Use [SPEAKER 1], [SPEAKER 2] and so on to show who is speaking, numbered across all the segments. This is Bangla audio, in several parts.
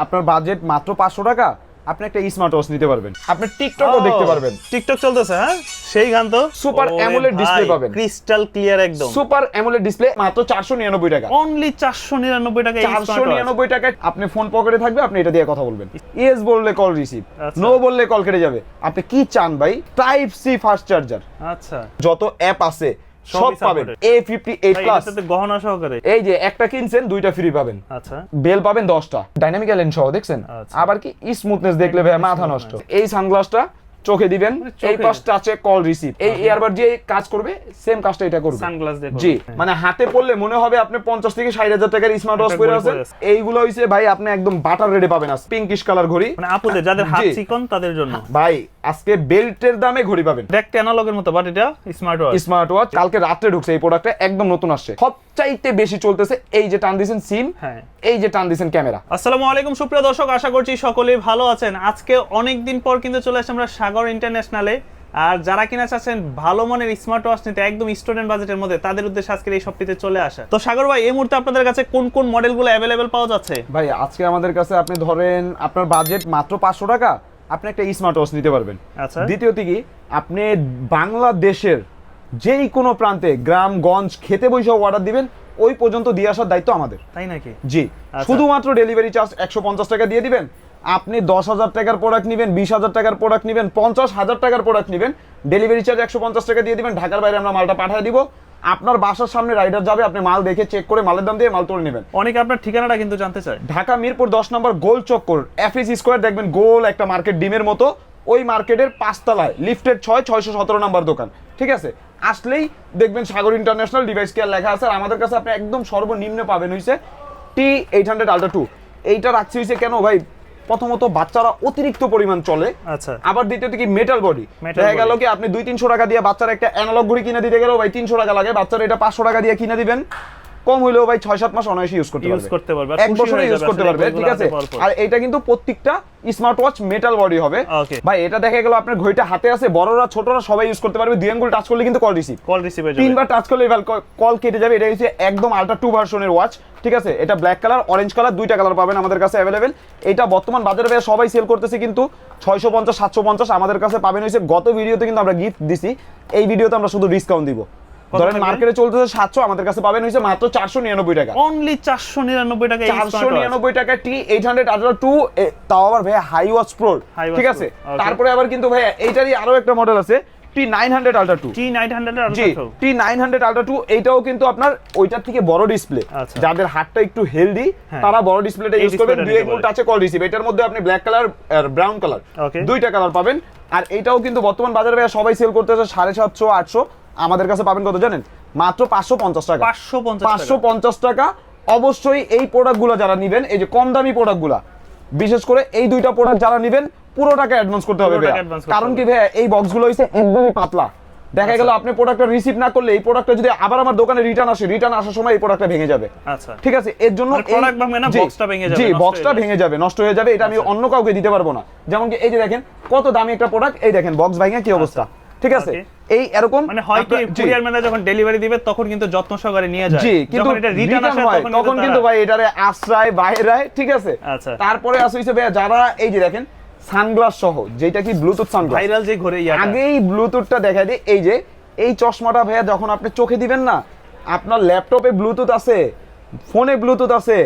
[SPEAKER 1] আপনার বাজেট মাত্র 500 টাকা, আপনি একটা স্মার্ট ওয়াচ নিতে পারবেন। আপনি টিকটকও দেখতে পারবেন।
[SPEAKER 2] টিকটক চলতেছে, হ্যাঁ সেই গান তো।
[SPEAKER 1] সুপার অ্যামোলেড ডিসপ্লে পাবেন,
[SPEAKER 2] ক্রিস্টাল ক্লিয়ার একদম।
[SPEAKER 1] সুপার অ্যামোলেড ডিসপ্লে মাত্র 499 টাকা।
[SPEAKER 2] অনলি 499 টাকা।
[SPEAKER 1] 499 টাকায় আপনি ফোন পকেটে থাকবে, আপনি এটা দিয়ে কথা বলবেন। ইয়েস বললে কল রিসিভ, নো বললে কল কেটে যাবে। আপনি কি চান ভাই? টাইপ সি ফাস্ট চার্জার,
[SPEAKER 2] আচ্ছা
[SPEAKER 1] যত অ্যাপ আছে সব পাবেন। A58 প্লাস
[SPEAKER 2] গহনা সহকারে।
[SPEAKER 1] এই যে একটা কিনছেন দুইটা ফ্রি পাবেন।
[SPEAKER 2] আচ্ছা,
[SPEAKER 1] বেল পাবেন 10টা, ডাইনামিক লেন্স সহ দেখছেন। আবার কি স্মুথনেস দেখলে ভাই মাথা নষ্ট। এই সানগ্লাসটা চোখে দিবেন, এই পাশ টাচে কল রিসিভ। এই ইয়ারবাড দিয়ে কাজ করবে, সেম কাজটা এটা করবে।
[SPEAKER 2] সানগ্লাস দেখো
[SPEAKER 1] জি, মানে হাতে পড়লে মনে হবে আপনি 50 থেকে 60,000 টাকার স্মার্ট ওয়াচ পরে আছেন। এইগুলো হইছে ভাই আপনি একদম বাটার রেডে পাবেন। আজ পিঙ্কিশ কালার ঘড়ি,
[SPEAKER 2] মানে আপুদের যাদের হাত চিকন তাদের জন্য
[SPEAKER 1] ভাই আজকে বেল্টের দামে ঘড়ি পাবেন।
[SPEAKER 2] দেখতে অ্যানালগের মতো, বাট এটা স্মার্ট ওয়াচ।
[SPEAKER 1] স্মার্ট ওয়াচ কালকে রাতে ঢুকছে এই প্রোডাক্টটা, একদম নতুন আসছে। সবচাইতে বেশি চলতেছে এই যে টান দিয়েছেন সিম,
[SPEAKER 2] হ্যাঁ
[SPEAKER 1] এই যে টান দিয়েছেন ক্যামেরা।
[SPEAKER 2] আসসালামু আলাইকুম সুপ্রিয় দর্শক, আশা করছি সকলেই ভালো আছেন। আজকে অনেক দিন পর কিন্তু চলে আসছে আমরা সাগর ইন্টারন্যাশনালে। আর যারা কিনা চাচ্ছেন ভালো মানের স্মার্ট ওয়াচ নিতে একদম স্টুডেন্ট বাজেটের মধ্যে, তাদের উদ্দেশ্যে আজকে এই শপটিতে চলে আসা। তো সাগর ভাই, এই মুহূর্তে আপনাদের কাছে কোন কোন মডেলগুলো অ্যাভেলেবেল পাওয়া যাচ্ছে?
[SPEAKER 1] ভাই আজকে আমাদের কাছে আপনি ধরেন আপনার বাজেট মাত্র 500 টাকা, আপনি একটা স্মার্ট ওয়াচ নিতে পারবেন।
[SPEAKER 2] আচ্ছা,
[SPEAKER 1] দ্বিতীয়ত কি, আপনি বাংলাদেশের যেই কোনো প্রান্তে গ্রামগঞ্জ খেতে বসে অর্ডার দিবেন, ওই পর্যন্ত দিয়ে আসার দায়িত্ব আমাদের।
[SPEAKER 2] তাই নাকি?
[SPEAKER 1] জি, শুধুমাত্র ডেলিভারি চার্জ 150 টাকা দিয়ে দিবেন। আপনি 10,000 টাকার প্রোডাক্ট নেবেন, 20,000 টাকার প্রোডাক্ট নেবেন, 50,000 টাকার প্রোডাক্ট নেবেন, ডেলিভারি চার্জ 150 টাকা দিয়ে দিবেন। ঢাকার বাইরে আমরা মালটা পাঠিয়ে দিব। আপনার বাসার সামনে রাইডার যাবে, আপনি মাল দেখে চেক করে মালের দাম দিয়ে মাল তুলে নেবেন।
[SPEAKER 2] অনেকে আপনার ঠিকানাটা কিন্তু জানতে চায়।
[SPEAKER 1] ঢাকা মিরপুর 10 নম্বর গোল চক্কর, এফএস স্কয়ার দেখবেন, গোল একটা মার্কেট ডিমের মতো। ওই মার্কেটের 5 তলায় লিফটেড 617 নম্বর দোকান। ঠিক আছে, আসলেই দেখবেন সাগর ইন্টারন্যাশনাল ডিভাইস কেয়ার লেখা আছে। আর আমাদের কাছে আপনি একদম সর্বনিম্ন পাবেন হইছে T800 Ultra 2। এইটা রাখছি হইছে কেন ভাই, প্রথমত বাচ্চারা অতিরিক্ত পরিমাণ চলে।
[SPEAKER 2] আচ্ছা,
[SPEAKER 1] আবার দ্বিতীয়ত কি মেটাল বডি, দেখা গেল কি আপনি 200-300 টাকা দিয়ে বাচ্চার একটা অ্যানালগ ঘড়ি কিনে দিতে গেলেও ভাই 300 টাকা লাগে, বাচ্চারা এটা 500 টাকা দিয়ে কিনে দিবেন। কম হইলেও ভাই 6-7 মাস অনায়াসে ইউজ করতে পারবে, এক বছরে ইউজ করতে পারবে। ঠিক আছে, আর এটা কিন্তু প্রত্যেকটা স্মার্ট ওয়াচ মেটাল বডি হবে ভাই। এটা দেখা গেল আপনার ঘড়িটা হাতে আছে, বড়রা ছোটরা সবাই ইউজ করতে পারবে। 2 আঙ্গুল টাচ করলে কিন্তু কল রিসিভ, 3বার টাচ করলে কল কেটে যাবে। এটা হচ্ছে একদম আল্ট্রা 2 ভার্সনের ওয়াচ। ঠিক আছে, এটা ব্ল্যাক কালার, অরেঞ্জ কালার, দুইটা কালার পাবেন আমাদের কাছে অ্যাভেলেবেল। এটা বর্তমান বাজারে ভাই সবাই সেল করতেছে কিন্তু 650-750। আমাদের কাছে পাবেন হইছে, গত ভিডিওতে কিন্তু আমরা গিফট দিছি, এই ভিডিওতে আমরা শুধু ডিসকাউন্ট দিব। ধরেন মার্কেটে চলতেছে 700, আমাদের কাছে পাবেন হইছে মাত্র 499 টাকা।
[SPEAKER 2] অনলি 499 টাকা।
[SPEAKER 1] 499 টাকা T800 Ultra 2, তাও আবার ভাই হাই ওয়াচ প্রো। ঠিক আছে, তারপরে আবার কিন্তু ভাই এইটারই আরো একটা মডেল আছে T900 Ultra 2। T900 Ultra 2 এইটাও কিন্তু আপনার ওইটার থেকে বড় ডিসপ্লে। যাদের হাতটা একটু হেলদি তারা বড় ডিসপ্লেটা ইউজ করবেন। 2 আঙ্গুল টাচে কল রিসিভ। এটার মধ্যে আপনি ব্ল্যাক কালার আর ব্রাউন কালার দুইটা কালার পাবেন। আর এইটাও কিন্তু বর্তমান বাজারে ভাই সবাই সেল করতেছে 750-800। আমাদের কাছে পাবেন কত জানেন? মাত্র 550 টাকা। 550 টাকা। অবশ্যই এই প্রোডাক্টগুলো যারা নেবেন, এই যে কম দামি প্রোডাক্টগুলো, বিশেষ করে এই দুইটা প্রোডাক্ট যারা নেবেন, পুরো টাকা অ্যাডভান্স করতে হবে ভাই। কারণ কি ভাই, এই বক্সগুলো হইছে একদমই পাতলা। দেখা গেল আপনি প্রোডাক্টটা রিসিভ না করলে, এই প্রোডাক্টটা যদি আবার আমার দোকানে রিটার্ন আসে, রিটার্ন আসার সময় এই প্রোডাক্টটা ভেঙে যাবে।
[SPEAKER 2] আচ্ছা,
[SPEAKER 1] ঠিক আছে, এর জন্য
[SPEAKER 2] প্রোডাক্ট ভাঙবে না, বক্সটা ভেঙে যাবে।
[SPEAKER 1] জি, বক্সটা ভেঙে যাবে, নষ্ট হয়ে যাবে। এটা আমি অন্য কাউকে দিতে পারবো না। যেমন কি এই যে দেখেন কত দামি একটা প্রোডাক্ট, এই দেখেন বক্স ভাঙা কি অবস্থা। ঠিক আছে, এই এরকম
[SPEAKER 2] মানে হয় কি, কুরিয়ার ম্যান যখন ডেলিভারি দিবে তখন কিন্তু যত্ন সহকারে নিয়ে যায়।
[SPEAKER 1] জি, কিন্তু
[SPEAKER 2] যখন এটা রিটার্ন আসে
[SPEAKER 1] তখন কিন্তু ভাই এটারে আশ্রয় বাইরে। ঠিক আছে,
[SPEAKER 2] আচ্ছা,
[SPEAKER 1] তারপরে আসছে ভাই যারা এই যে দেখেন সানগ্লাস সহ, যেটা কি ব্লুটুথ সানগ্লাস,
[SPEAKER 2] ভাইরাল যে ঘরে
[SPEAKER 1] আগেই ব্লুটুথটা দেখা দিই। এই যে এই চশমাটা ভাইয়া যখন আপনি চোখে দিবেন না, আপনার ল্যাপটপে ব্লুটুথ আছে, ফোনে ব্লুটুথ আছে,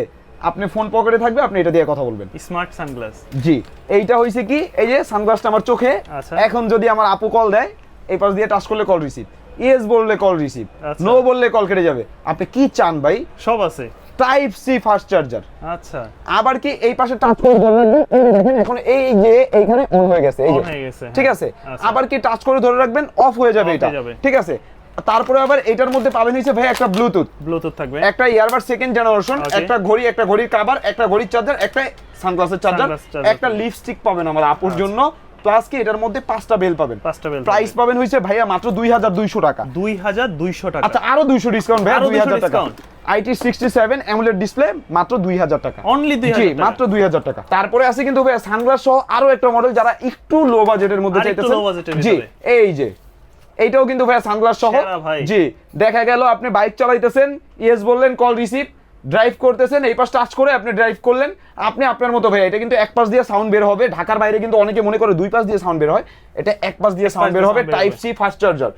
[SPEAKER 1] আপনি ফোন পকেটে থাকবে, আপনি এটা দিয়ে কথা বলবেন।
[SPEAKER 2] Smart sunglass.
[SPEAKER 1] জি, এইটা হইছে কি, এই যে সানগ্লাসটা আমার চোখে, এখন যদি আমার আপু কল দেয়, এই পাশ দিয়ে টাচ করলে কল রিসিভ, ইয়েস বললে কল রিসিভ, নো বললে কল কেটে যাবে। আপনি কি চান ভাই?
[SPEAKER 2] সব আছে।
[SPEAKER 1] Type C fast charger.
[SPEAKER 2] আচ্ছা,
[SPEAKER 1] আবার কি এই পাশে টাচ করে ধরে রাখবেন, এই দেখেন এখন এই যে এইখানে অন হয়ে গেছে, এই যে ঠিক আছে। আবার কি টাচ করে ধরে রাখবেন, অফ হয়ে যাবে এটা। ঠিক আছে, তারপরে আবার এটার মধ্যে পাবেন হইছে ভাই একটা ব্লুটুথ থাকবে, একটা ইয়ারবাড সেকেন্ড জেনারেশন, একটা ঘড়ি, একটা ঘড়ির কভার, একটা ঘড়ির চার্জার, একটা সানগ্লাসের চার্জার, একটা লিপস্টিক পাবেন আমার আপুর জন্য। প্লাস কি এটার মধ্যে 5টা বেল পাবেন। প্রাইস পাবেন হইছে ভাইয়া মাত্র 2200 টাকা।
[SPEAKER 2] 2200 টাকা।
[SPEAKER 1] আচ্ছা, আরো 200 ডিসকাউন্ট ভাইয়া, 2000 টাকা। IT67 অ্যামোলেড ডিসপ্লে মাত্র 2000 টাকা।
[SPEAKER 2] অনলি 2000
[SPEAKER 1] জি, মাত্র 2000 টাকা। তারপরে আছে কিন্তু ভাইয়া সানগ্লাস সহ আরো একটা মডেল, যারা একটু লো বাজেটের মধ্যে চাইতেছেন। জি, এই যে এইটাও কিন্তু ভাইয়া সানগ্লাস সহ। জি, দেখা গেল আপনি বাইক চালাইতেছেন, ইয়েস বললেন কল রিসিভ, ড্রাইভ করতেছেন, এই পাশ টাচ করে আপনি ড্রাইভ করলেন, আপনি আপনার মতো ভাই। এটা কিন্তু এক পাশ দিয়ে সাউন্ড বের হবে, ঢাকার বাইরে কিন্তু অনেকে মনে করে দুই পাশ দিয়ে সাউন্ড বের হয়, এটা এক পাশ দিয়ে সাউন্ড বের হবে। Type C fast charger.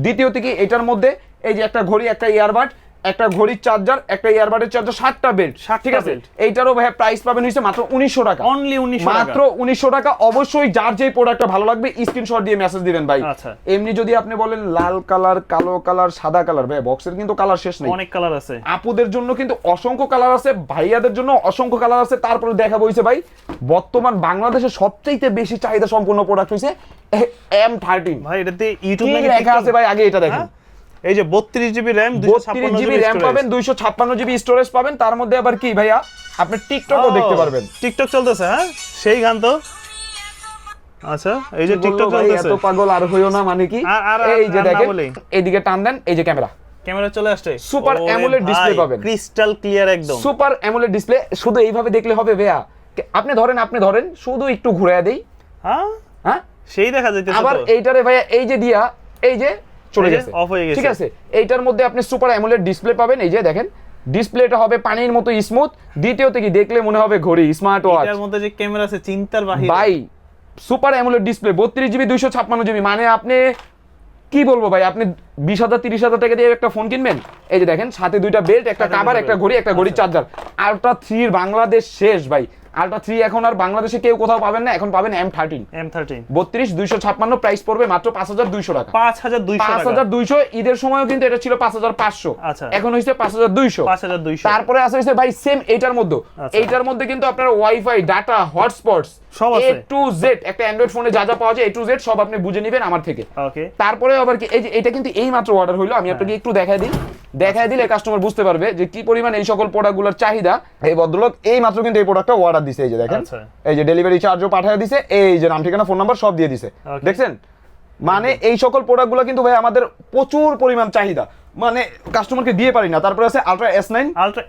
[SPEAKER 1] দ্বিতীয়ত কি এটার মধ্যে এই যে একটা ঘড়ি, একটা ইয়ারবাড, একটা ঘড়ির চার্জার, একটা ইয়ারবাডের চার্জার, 7টা বেল্ট, ঠিক আছে। এইটারও ভাই প্রাইস পাবেন হইছে মাত্র 1900 টাকা,
[SPEAKER 2] অনলি 1900 টাকা,
[SPEAKER 1] মাত্র 1900 টাকা। অবশ্যই যার যেই প্রোডাক্টটা ভালো লাগবে স্ক্রিনশট দিয়ে মেসেজ দিবেন ভাই।
[SPEAKER 2] আচ্ছা,
[SPEAKER 1] এমনি যদি আপনি বলেন লাল কালার, কালো কালার, সাদা কালার, ভাই বক্সের কিন্তু কালার শেষ নেই,
[SPEAKER 2] অনেক কালার আছে। আপুদের
[SPEAKER 1] জন্য কিন্তু অসংখ্য কালার আছে, ভাইয়াদের জন্য অসংখ্য কালার আছে। তারপরে দেখাবো হইছে ভাই বর্তমান বাংলাদেশে সবচেয়ে বেশি চাহিদা সম্পূর্ণ প্রোডাক্ট হইছে M13
[SPEAKER 2] ভাই। এটাতে ইউটিউব
[SPEAKER 1] লেখা আছে ভাই, আগে এটা দেখেন।
[SPEAKER 2] এই যে 32 জিবি র‍্যাম,
[SPEAKER 1] 256 জিবি র‍্যাম পাবেন, 256 জিবি স্টোরেজ পাবেন। তার মধ্যে আবার কি ভাইয়া আপনি টিকটকও দেখতে পারবেন।
[SPEAKER 2] টিকটক চলতেছে, হ্যাঁ সেই গান তো। আচ্ছা, এই যে টিকটক চলতেছে,
[SPEAKER 1] এত পাগল আর হইও না, মানে কি এই যে দেখেন এইদিকে টান দেন, এই যে ক্যামেরা
[SPEAKER 2] চলে আসছে,
[SPEAKER 1] সুপার অ্যামোলেড ডিসপ্লে পাবেন,
[SPEAKER 2] ক্রিস্টাল ক্লিয়ার একদম
[SPEAKER 1] সুপার অ্যামোলেড ডিসপ্লে। শুধু এইভাবে দেখলে হবে ভাইয়া, আপনি ধরেন শুধু একটু ঘুরায় দেই, হ্যাঁ
[SPEAKER 2] সেই দেখা যাইতেছে।
[SPEAKER 1] আবার এইটারে ভাইয়া এই যে দিয়া এই যে চলে গেছে,
[SPEAKER 2] অফ হয়ে গেছে,
[SPEAKER 1] ঠিক আছে। এইটার মধ্যে আপনি সুপার অ্যামোলেড ডিসপ্লে পাবেন, এই যে দেখেন ডিসপ্লেটা হবে পানির মতো স্মুথ। দ্বিতীয়ত কি দেখলে মনে হবে ঘড়ি, স্মার্ট ওয়াচ।
[SPEAKER 2] এটার মধ্যে যে ক্যামেরা আছে চিন্তার বাহিরে
[SPEAKER 1] ভাই। Super AMOLED display 32 GB 256 GB, মানে আপনি কি বলবো ভাই, আপনি 20,000 30,000 টাকা দিয়ে একটা ফোন কিনবেন, এই যে দেখেন সাথে দুইটা বেল্ট, একটা কভার, একটা ঘড়ি, একটা ঘড়ির চার্জার। আলট্রা 3 এর বাংলাদেশ শেষ ভাই। আলট্রা 3 এখন আর বাংলাদেশে কেউ কোথাও পাবেন না, এখন পাবেন M13 32 256, প্রাইস পড়বে মাত্র 5200 টাকা। 5200 ঈদের সময়ও কিন্তু এটা ছিল 5500, এখন হইছে 5200। তারপরে আছে হইছে ভাই সেম এইটার মধ্যে কিন্তু আপনার ওয়াইফাই, ডাটা, হটস্পটস সব আছে, A to Z। একটা অ্যান্ড্রয়েড ফোনে যা যা পাওয়া যায় A to Z সব আপনি বুঝে নেবেন আমার থেকে। তারপরে আবার কি এই যে এটা কিন্তু এই মাত্র অর্ডার হইলো, আমি আপনাকে একটু দেখাই দিলে কাস্টমার বুঝতে পারবে যে কি পরিমাণ এই সকল প্রোডাক্টগুলোর চাহিদা। এই ভদ্রলোক এই মাত্র কিন্তু এই প্রোডাক্টটা অর্ডার দিছে, এই যে দেখেন, এই যে ডেলিভারি চার্জও পাঠিয়ে দিছে, এই যে নাম ঠিকানা ফোন নাম্বার সব দিয়ে দিছে, দেখছেন। মানে এই সকল প্রোডাক্টগুলো কিন্তু ভাই আমাদের প্রচুর পরিমাণ চাহিদা, মানে কাস্টমারকে দিয়ে পারি না। তারপরে আছে আলট্রা S9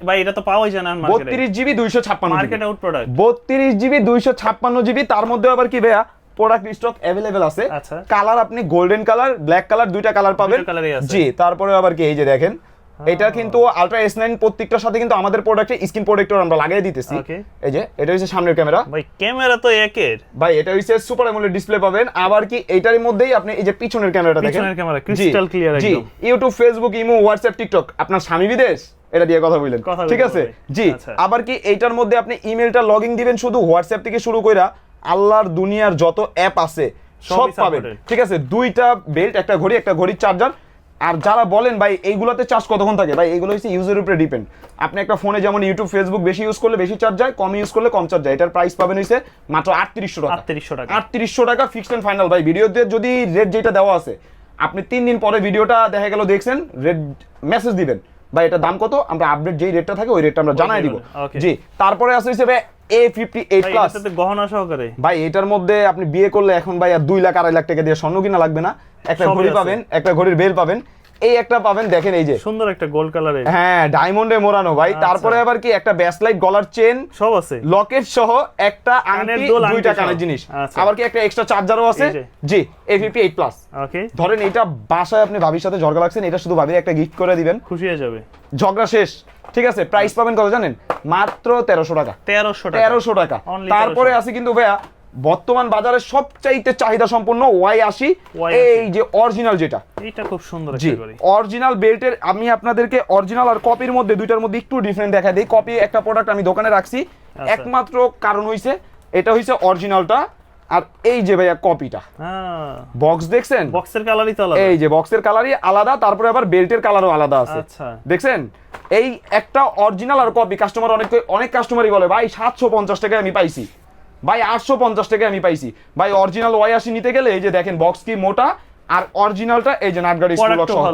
[SPEAKER 2] ভাই, এটা তো পাওয়াই যায় না মার্কেটে,
[SPEAKER 1] 32 GB 256
[SPEAKER 2] market out product,
[SPEAKER 1] 32 GB 256 GB. তার মধ্যে আবার কি ভাইয়া প্রোডাক্ট স্টক अवेलेबल আছে। কালার আপনি গোল্ডেন কালার, ব্ল্যাক কালার, দুইটা কালার পাবেন। জি, তারপরে আবার কি এই যে দেখেন, এটা কিন্তু আলট্রা S9 প্রত্যেকটার সাথে কিন্তু আমাদের প্রোডাক্টে স্ক্রিন প্রোটেক্টর আমরা লাগিয়ে দিতেছি। এই যে এটা হচ্ছে সামনের ক্যামেরা,
[SPEAKER 2] ভাই ক্যামেরা তো একের
[SPEAKER 1] ভাই। এটা হচ্ছে সুপার অ্যামোলেড ডিসপ্লে পাবেন। আবার কি এইটারই মধ্যেই আপনি এই যে পিছনের ক্যামেরাটা দেখেন,
[SPEAKER 2] পিছনের ক্যামেরা ক্রিস্টাল ক্লিয়ার একদম।
[SPEAKER 1] জি, YouTube, Facebook, imo, WhatsApp, TikTok. আপনার স্বামী বিদেশ, এটা দিয়ে কথা বললেন, ঠিক আছে। জি, আবার কি এইটার মধ্যে আপনি ইমেলটা লগইন দিবেন, শুধু হোয়াটসঅ্যাপ থেকে শুরু কইরা আল্লাহর দুনিয়ার যত অ্যাপ আছে সব পাবেন, ঠিক আছে। দুইটা বেল্ট, একটা ঘড়ি, একটা ঘড়ির চার্জার। আর যারা বলেন ভাই এইগুলোতে চার্জ কতক্ষণ থাকে, ভাই এগুলো হচ্ছে ইউজের উপরে ডিপেন্ড। আপনি একটা ফোনে যেমন ইউটিউব, ফেসবুক বেশি ইউজ করলে বেশি চার্জ যায়, কম ইউজ করলে কম চার্জ যায়। এটার প্রাইস পাবেন হইছে মাত্র 3800 টাকা। 3800 টাকা ফিক্সড এন্ড ফাইনাল ভাই। ভিডিওতে যদি রেট যেটা দেওয়া আছে, আপনি 3 দিন পরে ভিডিওটা দেখা গেল দেখছেন, রেট মেসেজ দিবেন ভাই এটা দাম কত, আমরা আপডেট যেই রেটটা থাকে ওই রেটটা আমরা জানাই দিব। জি, তারপরে আছে হইছে ভাই A58 প্লাস,
[SPEAKER 2] এটাতে গহনা সহকারে
[SPEAKER 1] ভাই। এটার মধ্যে আপনি বিয়ে করলে এখন ভাই আর 2 লাখ 2.5 লাখ টাকা দিয়ে স্বর্ণ কিনা লাগবে না। একটা ঘড়ি পাবেন, একটা ঘড়ির বেল পাবেন, এই একটা পাবেন, দেখেন এই যে
[SPEAKER 2] সুন্দর একটা গোল্ড কালারে,
[SPEAKER 1] হ্যাঁ ডায়মন্ডে মোড়ানো ভাই। তারপরে আবার কি একটা ব্যাসলাইট, গলার চেন সব আছে, লকেট সহ একটা আংটি, দুইটা কানের জিনিস। আবার কি একটা এক্সট্রা চার্জারও আছে। জি, A58 প্লাস। ওকে, ধরেন এটা বাসায় আপনি ভাবির সাথে ঝগড়া লাগছেন, এটা শুধু ভাবির একটা গিফট করে দিবেন, খুশি হয়ে যাবে, ঝগড়া শেষ, ঠিক আছে। প্রাইস পাবেন কত জানেন, মাত্র 1300 টাকা। 1300 টাকা। তারপরে আছে কিন্তু ভাইয়া বর্তমান বাজারে সবচাইতে চাহিদা সম্পন্ন Y80, এই যে অরিজিনাল, যেটা
[SPEAKER 2] এটা খুব সুন্দর একটা ঘড়ি,
[SPEAKER 1] অরিজিনাল বেল্টের। আমি আপনাদেরকে অরিজিনাল আর কপির মধ্যে দুইটার মধ্যে একটু ডিফারেন্ট দেখা দেই। কপি একটা প্রোডাক্ট আমি দোকানে রাখছি, একমাত্র কারণ হইছে এটা হইছে অরিজিনালটা, আর এই যে ভাইয়া কপিটা, বক্স দেখছেন,
[SPEAKER 2] বক্সের কালারই তো আলাদা,
[SPEAKER 1] এই যে বক্সের কালারই আলাদা, তারপরে আবার বেল্টের কালারও আলাদা আছে, দেখছেন। এই একটা অরিজিনাল আর কপি, কাস্টমার অনেক কাস্টমারই বলে ভাই 750 টাকায় আমি পাইছি, ভাই 850 টাকায় আমি পাইছি। ভাই অরিজিনাল Y80 নিতে গেলে এই যে দেখেন বক্স কি মোটা, আর অরিজিনালটা এই যে নাটগার্ড স্ক্রু লক সহ,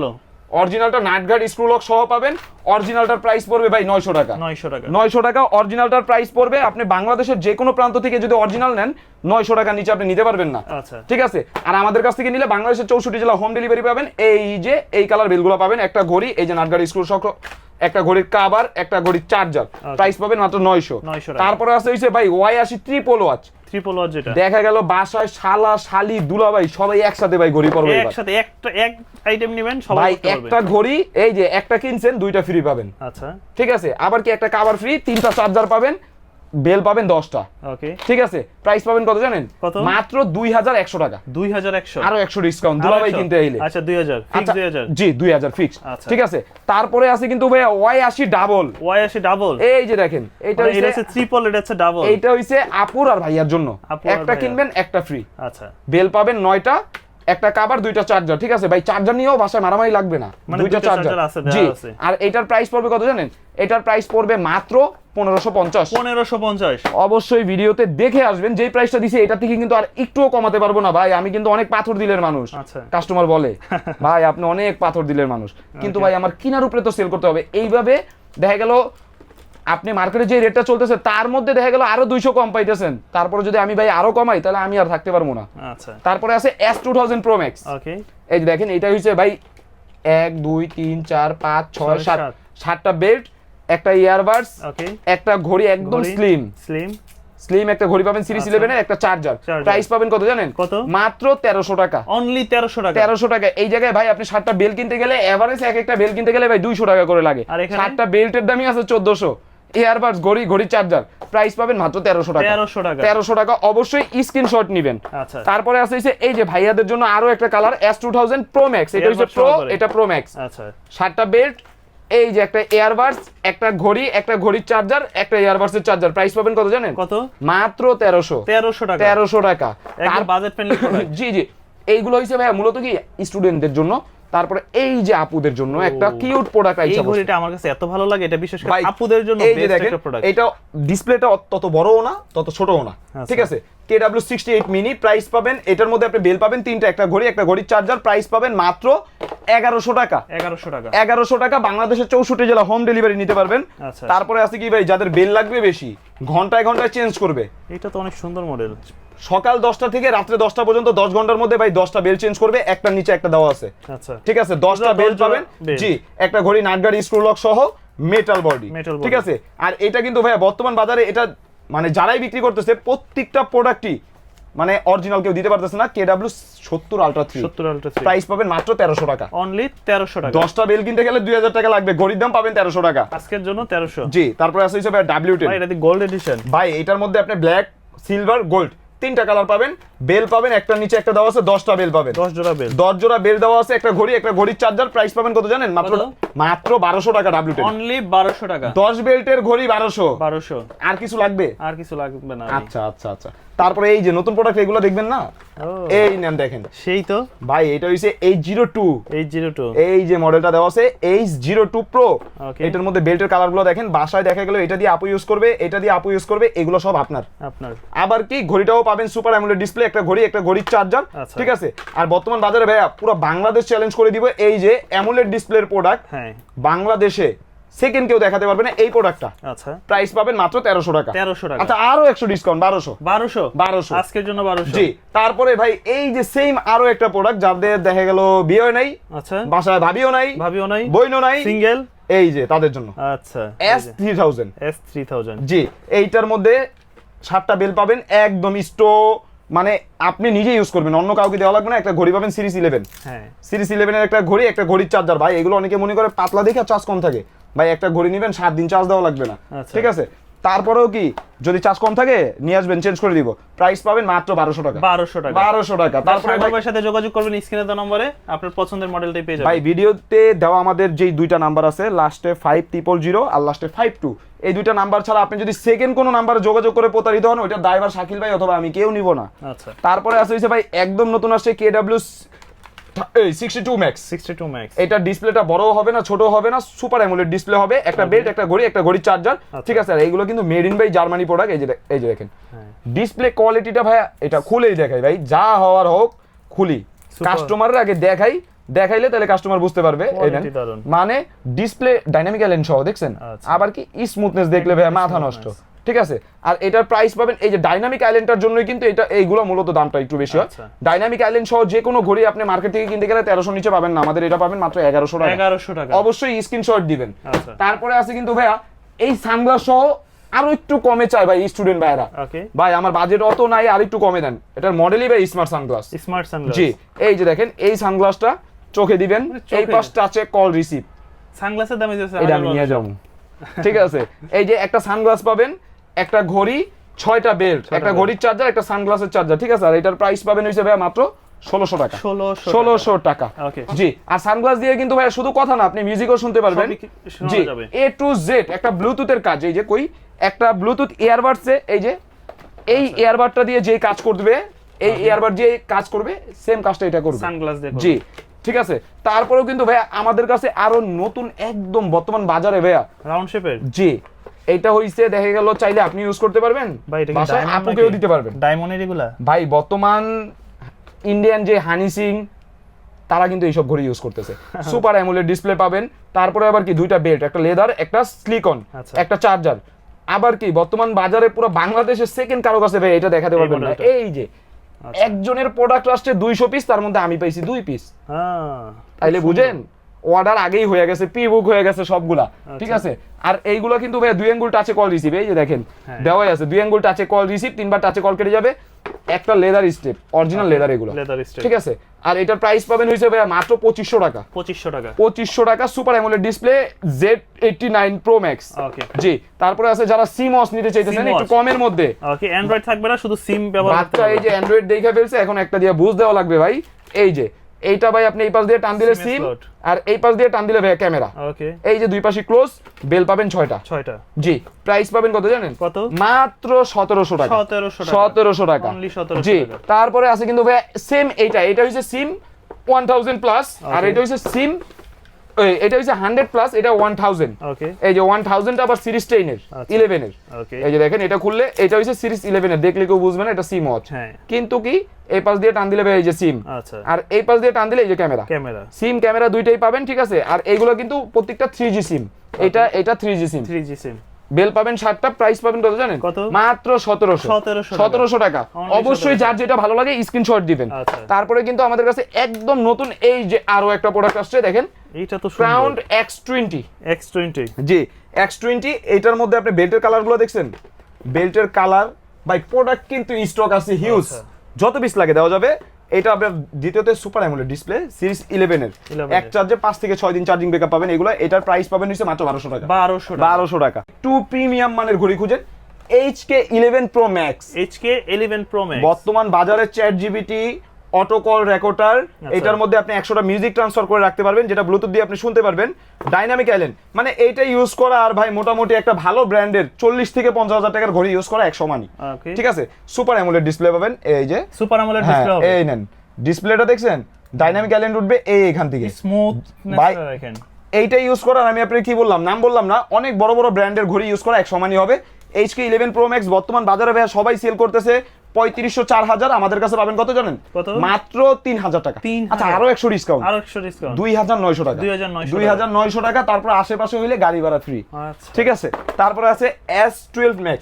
[SPEAKER 1] অরিজিনালটা নাটগার্ড স্ক্রু লক সহ পাবেন। অরিজিনালটার প্রাইস পড়বে ভাই 900 টাকা। 900 টাকা অরিজিনালটার প্রাইস পড়বে। আপনি বাংলাদেশের যে কোনো প্রান্ত থেকে যদি অরিজিনাল নেন 900 টাকার নিচে আপনি নিতে পারবেন না, ঠিক আছে। আর আমাদের কাছ থেকে নিলে বাংলাদেশের 64 জেলা হোম ডেলিভারি পাবেন। এই যে এই কালার বেলগুলো পাবেন, একটা ঘড়ি, এই যে নাটগার্ড স্ক্রু একটা ঘড়ির কভার, একটা ঘড়ির চার্জার, প্রাইস পাবেন মাত্র 900
[SPEAKER 2] টাকা।
[SPEAKER 1] তারপরে আছে হইছে ভাই Y80 triple watch,
[SPEAKER 2] triple watch যেটা
[SPEAKER 1] দেখা গেল বাসায় শালা শালি দুলাভাই সবাই একসাথে ভাই ঘড়ি পরবে,
[SPEAKER 2] একসাথে এক আইটেম নেবেন সবাই
[SPEAKER 1] ভাই
[SPEAKER 2] করতে পারবে।
[SPEAKER 1] একটা ঘড়ি এই যে একটা কিনছেন দুইটা ফ্রি পাবেন,
[SPEAKER 2] আচ্ছা
[SPEAKER 1] ঠিক আছে, আবার কি একটা কভার ফ্রি, তিনটা চার্জার পাবেন, বেল পাবেন 10টা,
[SPEAKER 2] ওকে
[SPEAKER 1] ঠিক আছে, প্রাইস পাবেন কত জানেন,
[SPEAKER 2] কত?
[SPEAKER 1] মাত্র 2100 টাকা,
[SPEAKER 2] 2100
[SPEAKER 1] আরো 100 ডিসকাউন্ট দুলাভাই কিনতে আইলে।
[SPEAKER 2] আচ্ছা 2000 ফিক্স 2000
[SPEAKER 1] জি 2000 ফিক্স,
[SPEAKER 2] আচ্ছা।
[SPEAKER 1] ঠিক আছে। তারপরে আছে কিন্তু ভাই Y80 ডাবল,
[SPEAKER 2] Y80 ডাবল,
[SPEAKER 1] এই যে দেখেন এটা
[SPEAKER 2] এটা হচ্ছে ট্রিপল, এটা হচ্ছে ডাবল,
[SPEAKER 1] এইটা হইছে আপুর আর ভাইয়ার জন্য,
[SPEAKER 2] আপুর আর
[SPEAKER 1] একটা
[SPEAKER 2] ভাইয়ার।
[SPEAKER 1] কিনবেন একটা ফ্রি,
[SPEAKER 2] আচ্ছা
[SPEAKER 1] বেল পাবেন 9টা, একটা কভার, দুইটা চার্জার, ঠিক আছে ভাই, চার্জার নিয়েও বাসায় মারামারি লাগবে না,
[SPEAKER 2] মানে
[SPEAKER 1] দুইটা
[SPEAKER 2] দুইটা
[SPEAKER 1] চার্জার
[SPEAKER 2] চার্জার আছে, দেয়া
[SPEAKER 1] জি।
[SPEAKER 2] আছে।
[SPEAKER 1] আর এটার প্রাইস পড়বে কত জানেন, এটার প্রাইস পড়বে মাত্র 1550।
[SPEAKER 2] 1550
[SPEAKER 1] অবশ্যই ভিডিওতে দেখে আসবেন, যেই প্রাইসটা দিছি এটা থেকে কিন্তু আর একটুও কমাতে পারবো না ভাই, আমি কিন্তু অনেক পাথর দিলের মানুষ,
[SPEAKER 2] আচ্ছা।
[SPEAKER 1] কাস্টমার বলে ভাই আপনি অনেক পাথর দিলের মানুষ, কিন্তু ভাই আমার কিনার উপরে তো সেল করতে হবে, এইভাবে দেখা গেল আপনি মার্কেটে যে রেটটা চলতেছে তার মধ্যে দেখা গেল আরো 200 কম পাইতেছেন, তারপরে যদি আমি ভাই আরো কমাই তাহলে আমি আর থাকতে পারবো না।
[SPEAKER 2] আচ্ছা
[SPEAKER 1] তারপরে আছে S2000 Pro Max,
[SPEAKER 2] ওকে
[SPEAKER 1] এই যে দেখেন এটা হচ্ছে ভাই 1 2 3 4 5 6 7 7টা বেল্ট, একটা ইয়ারবাডস,
[SPEAKER 2] ওকে
[SPEAKER 1] একটা ঘড়ি একদম স্লিম স্লিম একটা ঘড়ি পাবেন সিরিজ 11 এর, একটা চার্জার, প্রাইস পাবেন কত জানেন,
[SPEAKER 2] কত?
[SPEAKER 1] মাত্র 1300 টাকা,
[SPEAKER 2] অনলি 1300 টাকা,
[SPEAKER 1] 1300 টাকা। এই জায়গায় ভাই আপনি 7টা বেল কিনতে গেলে এভারেজ এক একটা বেল কিনতে গেলে ভাই 200 টাকা করে লাগে,
[SPEAKER 2] আর এখানে
[SPEAKER 1] 7টা বেল্টের দামই আছে 1400, ইয়ারবাডস ঘড়ি চার্জার, প্রাইস পাবেন মাত্র 1300 টাকা, 1300 টাকা। অবশ্যই স্ক্রিনশট নেবেন।
[SPEAKER 2] আচ্ছা
[SPEAKER 1] তারপরে আছে এই যে ভাইয়াদের জন্য আরো একটা কালার S2000 Pro Max, এটা হচ্ছে প্রো, এটা Pro Max,
[SPEAKER 2] আচ্ছা
[SPEAKER 1] 7টা বেল্ট, এই যে একটা এয়ারবাডস, একটা ঘড়ি, একটা ঘড়ির চার্জার, একটা এয়ারবাডসের চার্জার, প্রাইস পাবেন কত জানেন,
[SPEAKER 2] কত?
[SPEAKER 1] মাত্র 1300
[SPEAKER 2] টাকা,
[SPEAKER 1] 1300 টাকা।
[SPEAKER 2] একদম বাজেট ফ্রেন্ডলি প্রোডাক্ট।
[SPEAKER 1] জি জি, এইগুলো হইছে ভাই মূলত কি স্টুডেন্টদের জন্য, তারপরে এই যে আপুদের জন্য একটা কিউট প্রোডাক্ট আইছে,
[SPEAKER 2] এই ঘড়িটা আমার কাছে এত ভালো লাগে, এটা বিশেষ করে
[SPEAKER 1] ভাই,
[SPEAKER 2] আপুদের জন্য
[SPEAKER 1] এই যে
[SPEAKER 2] বেস্ট
[SPEAKER 1] দেখেন
[SPEAKER 2] একটা প্রোডাক্ট।
[SPEAKER 1] এটা ডিসপ্লেটা তত বড়ও না তত ছোটও না, ঠিক আছে, KW68 মিনি, প্রাইস পাবেন এটার মধ্যে আপনি বেল পাবেন 3টা, একটা ঘড়ি, একটা ঘড়ির চার্জার, প্রাইস পাবেন মাত্র 1100 টাকা, 1100 টাকা, বাংলাদেশের 64 জেলা হোম ডেলিভারি নিতে পারবেন।
[SPEAKER 2] আচ্ছা
[SPEAKER 1] তারপরে আছে কি ভাই যাদের বেল লাগবে বেশি, ঘন্টায় ঘন্টায় চেঞ্জ করবে,
[SPEAKER 2] এটা তো অনেক সুন্দর মডেল,
[SPEAKER 1] সকাল 10টা থেকে রাত্রে 10টা পর্যন্ত 10 ঘন্টার মধ্যে ভাই 10টা বেল চেঞ্জ করবে, একটার নিচে একটা দেওয়া আছে,
[SPEAKER 2] আচ্ছা
[SPEAKER 1] ঠিক আছে, 10টা বেল পাবেন জি, একটা ঘড়ি নাট গাড়ি স্ক্রু লক সহ মেটাল বডি, ঠিক আছে। আর এটা কিন্তু ভাই বর্তমান বাজারে এটা মানে যারাই বিক্রি করতেছে প্রত্যেকটা প্রোডাক্টই মানে অরিজিনাল কেউ দিতে পারতেছে না, KW70 Ultra 3 প্রাইস পাবেন মাত্র 1300 টাকা,
[SPEAKER 2] অনলি 1300 টাকা।
[SPEAKER 1] 10টা বেল কিনতে গেলে 2000 টাকা লাগবে, ঘড়ির দাম পাবেন 1300 টাকা
[SPEAKER 2] আজকের জন্য 1300
[SPEAKER 1] জি। তারপরে আছে ভাই W10,
[SPEAKER 2] ভাই এটা দি গোল্ড এডিশন,
[SPEAKER 1] ভাই এটার মধ্যে আপনি ব্ল্যাক, সিলভার, গোল্ড 3টা কালার পাবেন, বেল পাবেন একটার নিচে একটা দেওয়া আছে, 10টা বেল পাবেন,
[SPEAKER 2] 10 জোড়া বেল,
[SPEAKER 1] 10 জোড়া বেল দেওয়া আছে, একটা ঘড়ি, একটা ঘড়ির চার্জার, প্রাইস পাবেন কত জানেন, মাত্র 1200 টাকা W10,
[SPEAKER 2] অনলি 1200 টাকা,
[SPEAKER 1] 10 বেল্টের ঘড়ি 1200।
[SPEAKER 2] আর
[SPEAKER 1] কিছু লাগবে?
[SPEAKER 2] আর কিছু লাগবে না।
[SPEAKER 1] আচ্ছা আচ্ছা আচ্ছা, তারপরে এই যে নতুন প্রোডাক্ট এগুলো দেখবেন না, এই নেন দেখেন,
[SPEAKER 2] সেই তো
[SPEAKER 1] ভাই এটা হইছে H02, এই যে মডেলটা দেওয়া আছে H02 Pro, এটার মধ্যে বেল্টের কালারগুলো দেখেন, বাসায় দেখা গেল এটা দিয়ে আপু ইউজ করবে, এটা দিয়ে আপু ইউজ করবে, এগুলো সব আপনার। আবার কি ঘড়িটাও পাবেন সুপার অ্যামোলেড ডিসপ্লে, একটা ঘড়ি, একটা ঘড়ির চার্জার, ঠিক আছে। আর বর্তমান বাজারে ভাইয়া পুরো বাংলাদেশ চ্যালেঞ্জ করে দিব, এই যে অ্যামোলেড ডিসপ্লের প্রোডাক্ট বাংলাদেশে সেকেন্ড কেউ দেখাতে পারবে না এই প্রোডাক্টটা, আচ্ছা প্রাইস পাবেন মাত্র 1300 টাকা, 1300 টাকা, আচ্ছা আরো 100 ডিসকাউন্ট 1200
[SPEAKER 2] আজকের জন্য 1200
[SPEAKER 1] জি। তারপরে ভাই এই যে সেম আরো একটা প্রোডাক্ট যাদের দেখা গেল বিয়ে নাই, আচ্ছা বাসায় ভাবিও নাই বইনও নাই, সিঙ্গেল, এই যে তাদের জন্য আচ্ছা S3000 জি। এইটার মধ্যে 7টা বেল পাবেন একদম স্টো, মানে আপনি নিজে ইউজ করবেন, অন্য কাউকে দেওয়া লাগবে না, একটা ঘড়ি পাবেন সিরিজ 11, হ্যাঁ সিরিজ 11 এর একটা ঘড়ি, একটা ঘড়ির চার্জার, ভাই এগুলো অনেকে মনে করে পাতলা দেখে চার্জ কম থাকে, ভাই একটা ঘড়ি নেবেন 7 দিন চার্জ দেওয়া লাগবে না, ঠিক আছে। তারপরেও কি যদি চার্জ কম থাকে নিয়ে আসবেন, চেঞ্জ করে দিব, প্রাইস পাবেন মাত্র 1200 টাকা, 1200 টাকা। তারপরে
[SPEAKER 2] ভাইয়ের সাথে যোগাযোগ করবেন স্ক্রিনে দেওয়া নম্বরে, আপনার পছন্দের মডেলটাই পেয়ে যাবেন।
[SPEAKER 1] ভাই ভিডিওতে দেওয়া আমাদের যেই দুইটা নাম্বার আছে, লাস্টে 5000 আর লাস্টে 52, এই দুইটা নাম্বার ছাড়া আপনি যদি সেকেন্ড কোনো নাম্বারে যোগাযোগ করে প্রতারিত হন, ওইটা ড্রাইভার শাকিল ভাই অথবা আমি কেউ নিব না। আচ্ছা তারপরে আছে ভাই একদম নতুন আসছে KW62 Max, এটা ডিসপ্লেটা বড় হবে না ছোট হবে না, সুপার অ্যামোলেড ডিসপ্লে হবে, একটা বেল্ট, একটা ঘড়ি, একটা ঘড়ির চার্জার, ঠিক আছে। আর এইগুলো কিন্তু made in by Germany product, এই যে দেখেন ডিসপ্লে কোয়ালিটিটা ভাই এটা খুলেই দেখাই, ভাই যা হওয়ার হোক খুলি, কাস্টমারের আগে দেখাইলে তাহলে কাস্টমার বুঝতে পারবে, মানে ডিসপ্লে ডাইনামিক এলাইন সহ দেখছেন, আবার কি স্মুথনেস দেখলে ভাই মাথা নষ্ট, ঠিক আছে। আর এটার প্রাইস পাবেন এই যে ডাইনামিক আইল্যান্ডটার জন্যই কিন্তু এটা এইগুলো মূলত দামটা একটু বেশি হয়। ডাইনামিক আইল্যান্ড সহ যে কোনো ঘড়ি আপনি মার্কেট থেকে কিনতে গেলে 1300 নিচে পাবেন না, আমাদের এটা পাবেন মাত্র 1100 টাকা।
[SPEAKER 2] 1100 টাকা
[SPEAKER 1] অবশ্যই স্ক্রিনশট দিবেন। তারপরে আছে কিন্তু ভাইয়া এই সানগ্লাস সহ আরো একটু কমে চাই ভাই স্টুডেন্ট ভাইরা, ভাই আমার বাজেট অত নাই, আর একটু কমে দেন। এটার মডেলই ভাই স্মার্ট সানগ্লাস।
[SPEAKER 2] স্মার্ট সানগ্লাস,
[SPEAKER 1] জি এই যে দেখেন এই সানগ্লাসটা চোখে দিবেন, এই পাশটা আছে কল রিসিভ।
[SPEAKER 2] সানগ্লাসের দাম
[SPEAKER 1] এটা আমি নিয়ে যাবো, ঠিক আছে। এই যে একটা সানগ্লাস পাবেন, একটা ঘড়ি, 6টা বেল্ট, একটা ঘড়ির চার্জার, একটা সানগ্লাসের চার্জার, ঠিক আছে। আর এটার প্রাইস পাবেন হইছে ভাই মাত্র 1600 টাকা। 1600 টাকা, জি। আর সানগ্লাস দিয়ে কিন্তু ভাই শুধু কথা না, আপনি মিউজিকও শুনতে পারবেন। জি A to Z একটা ব্লুটুথের কাজ, এই যে কই একটা ব্লুটুথ ইয়ারবাডসে এই যে এই ইয়ারবাডটা দিয়ে যে কাজ করবে, এই ইয়ারবাড দিয়ে কাজ করবে, সেম কাজটা এটা করবে
[SPEAKER 2] সানগ্লাস দিয়ে।
[SPEAKER 1] জি ঠিক আছে। তারপরেও কিন্তু ভাইয়া আমাদের কাছে আরো নতুন একদম বর্তমান বাজারে ভাইয়া
[SPEAKER 2] রাউন্ড শেপের,
[SPEAKER 1] জি এইটা হইছে দেখা গেল চাইলে আপনি ইউজ করতে পারবেন, বাসায় আপুকেও দিতে পারবেন।
[SPEAKER 2] ডায়মন্ডের এগুলা
[SPEAKER 1] ভাই বর্তমান ইন্ডিয়ান যে হানি সিং তারা কিন্তু এইসব ঘড়ি ইউজ করতেছে। সুপার অ্যামোলেড ডিসপ্লে পাবেন, তারপরে আবার কি দুইটা বেল্ট, একটা লেদার, একটা সিলিকন, একটা চার্জার। আবার কি বর্তমান বাজারে পুরো বাংলাদেশের সেকেন্ড কারো কাছে ভাই এটা দেখাতে পারবেন না। এই যে একজনের প্রোডাক্ট আসছে 200 পিস, তার মধ্যে আমি পাইছি 2 পিস। তাইলে বুঝেন অর্ডার আগেই হয়ে গেছে, প্রি বুক হয়ে গেছে সবগুলা, ঠিক আছে। আর এইগুলো কিন্তু ভাই 2 আঙ্গুল টাচে কল রিসিভ, এই যে দেখেন দেওয়াই আছে 2 আঙ্গুল টাচে কল রিসিভ, 3বার টাচে কল কেটে যাবে, একটা লেদার স্টেপ, অরিজিনাল লেদার এগুলো, ঠিক আছে। আর এটার প্রাইস পাবেন হইছে ভাই মাত্র 2500 টাকা। 2500 টাকা super AMOLED display Z89 Pro Max, জি। তারপরে আছে যারা সিমস নিতে চাইতেছেন একটু কমের মধ্যে,
[SPEAKER 2] ওকে অ্যান্ড্রয়েড থাকবে না, শুধু সিম ব্যবহার করতে হবে।
[SPEAKER 1] এই যে অ্যান্ড্রয়েড দেখা ফেলছে, এখন একটা দিয়ে বুঝ দেওয়া লাগবে ভাই। এই যে এইটা ভাই আপনি এই পাশ দিয়ে টান দিলে সিম, আর এই পাশ দিয়ে টান দিলে ভাই ক্যামেরা। ওকে এই যে দুই পাশে ক্লোজ, বেল পাবেন 6টা। জি প্রাইস পাবেন কত জানেন?
[SPEAKER 2] কত?
[SPEAKER 1] মাত্র 1700 টাকা। 1700 টাকা,
[SPEAKER 2] অনলি 1700
[SPEAKER 1] জি। তারপরে আছে কিন্তু ভাই সেম এটা হইছে সিম 1000 প্লাস, আর এটা হইছে সিম এটা হইছে 100 প্লাস, এটা 1000। ওকে এই যে 1000 আবার সিরিজ 10 এর 11 এর। ওকে এই যে দেখেন এটা খুললে এটা হইছে সিরিজ 11 এর, দেখলে কেউ বুঝবে না এটা সিম ওয়াচ। কিন্তু কি এই পাশ দিয়ে টান দিলে ভাই এই যে সিম, আচ্ছা, আর এই পাশ দিয়ে টান দিলে এই যে ক্যামেরা। সিম ক্যামেরা দুইটাই পাবেন, ঠিক আছে। আর এইগুলো কিন্তু প্রত্যেকটা 3G সিম, এটা 3G সিম। বেল পাবেন 7টা, প্রাইস পাবেন কত জানেন? মাত্র 1700 টাকা। অবশ্যই যার যেটা ভালো লাগে স্ক্রিনশট দিবেন। তারপরে কিন্তু আমাদের কাছে একদম নতুন এই যে আরো একটা প্রোডাক্ট আসছে, দেখেন এটা তো ক্রাউন X20। জি X20, এটার মধ্যে আপনি বেল্টের কালারগুলো দেখছেন, বেল্টের কালার বাই প্রোডাক্ট কিন্তু স্টক আছে হিউজ, যত পিস লাগে দেওয়া যাবে। এটা আপনার দ্বিতীয়তে সুপার অ্যামোলেড ডিসপ্লে সিরিজ 11 এর, এক চার্জে 5 থেকে 6 দিন চার্জিং ব্যাকআপ পাবেন। এগুলো এটার প্রাইস পাবেন হইছে মাত্র 1200 টাকা। 1200 টাকা। টু প্রিমিয়াম মানের ঘড়ি খুঁজেন, HK11 Pro Max।
[SPEAKER 2] HK11 Pro Max
[SPEAKER 1] বর্তমান বাজারে ChatGPT অটো কল রেকর্ডার, এটার মধ্যে আপনি 100টা মিউজিক ট্রান্সফার করে রাখতে পারবেন, যেটা ব্লুটুথ দিয়ে আপনি শুনতে পারবেন। ডাইনামিক আইল্যান্ড মানে এইটা ইউজ করা, আর ভাই মোটামুটি একটা ভালো ব্র্যান্ডের 40 থেকে 50,000 টাকার ঘড়ি ইউজ করা 100 মানি, ঠিক আছে। সুপার অ্যামোলেড ডিসপ্লে পাবেন, এই যে
[SPEAKER 2] সুপার অ্যামোলেড ডিসপ্লে হবে,
[SPEAKER 1] এই নেন ডিসপ্লেটা দেখছেন, ডাইনামিক আইল্যান্ড উঠবে এই এখান থেকে,
[SPEAKER 2] স্মুথনেস দেখেন।
[SPEAKER 1] এইটা ইউজ করার আমি আপনাকে কি বললাম, নাম বললাম না, অনেক বড় বড় ব্র্যান্ডের ঘড়ি ইউজ করা 100 মানি হবে। HK11 Pro Max বর্তমান বাজারে ভাই সবাই সেল করতেছে 3500 4000, আমাদের কাছে পাবেন কত জানেন? মাত্র 3000 টাকা। আচ্ছা আরো 100 ডিসকাউন্ট, 2900 টাকা। 2900 টাকা। তারপর আশেপাশে হইলে গাড়ি ভাড়া ফ্রি, ঠিক আছে। তারপরে আছে S12 Max